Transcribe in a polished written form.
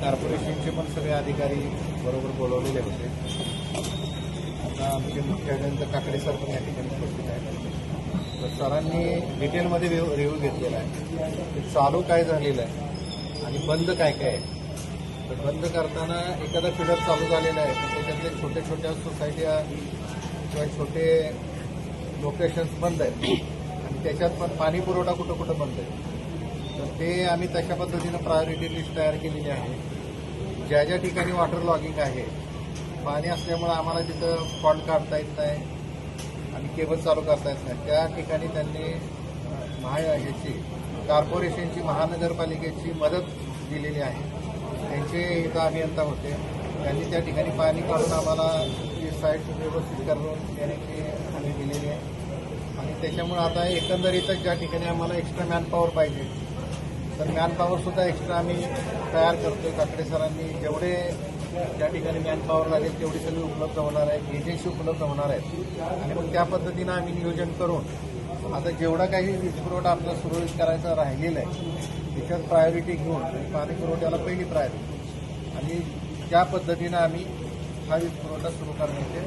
कॉर्पोरेशनचे पण सगळे अधिकारी बरोबर बोलवलेले होते. आता आमचे मुख्य अभियंता काकडे सर पण या ठिकाणी उपस्थित आहेत. तर सरांनी डिटेलमध्ये रिव्ह्यू घेतलेला आहे की चालू काय झालेलं आहे आणि बंद काय काय आहे. तर बंद करताना एखादा फिडर चालू झालेला आहे तर त्याच्यातले छोट्या छोट्या सोसायट्या किंवा छोटे लोकेशन्स बंद आहेत आणि त्याच्यात पण पाणी पुरवठा कुठं कुठं बंद आहे. तर ते आम्ही तशा पद्धतीनं प्रायोरिटी लिस्ट तयार केलेली आहे. ज्या ज्या ठिकाणी वॉटर लॉगिंग आहे, पाणी असल्यामुळे आम्हाला तिथं फॉल्ट काढता येत नाही आणि केबल चालू करता येत नाही, त्या ठिकाणी त्यांनी ह्याची कॉर्पोरेशनची महानगरपालिकेची मदत दिलेली आहे. त्यांचे इथं अभियंता होते, त्यांनी त्या ठिकाणी पाणी काढून आम्हाला ती साईट व्यवस्थित करून देण्याची आम्ही दिलेली आहे. आणि त्याच्यामुळे आता एकंदरीतच ज्या ठिकाणी आम्हाला एक्स्ट्रा मॅनपॉवर पाहिजे तर मॅनपॉवरसुद्धा एक्स्ट्रा आम्ही तयार करतोय. काकडे सरांनी जेवढे ज्या ठिकाणी मॅनपॉवर लागेल तेवढी सगळी उपलब्ध होणार आहे, एजन्सी उपलब्ध होणार आहेत आणि मग त्या पद्धतीनं आम्ही नियोजन करून आता जेवढा काही वीज पुरवठा आपला सुरळीत करायचा राहिलेला आहे त्याच्यात प्रायोरिटी घेऊन आणि पाणी पुरवठ्याला पहिली प्रायोरिटी आणि त्या पद्धतीनं आम्ही हा वीज पुरवठा सुरू करण्याचे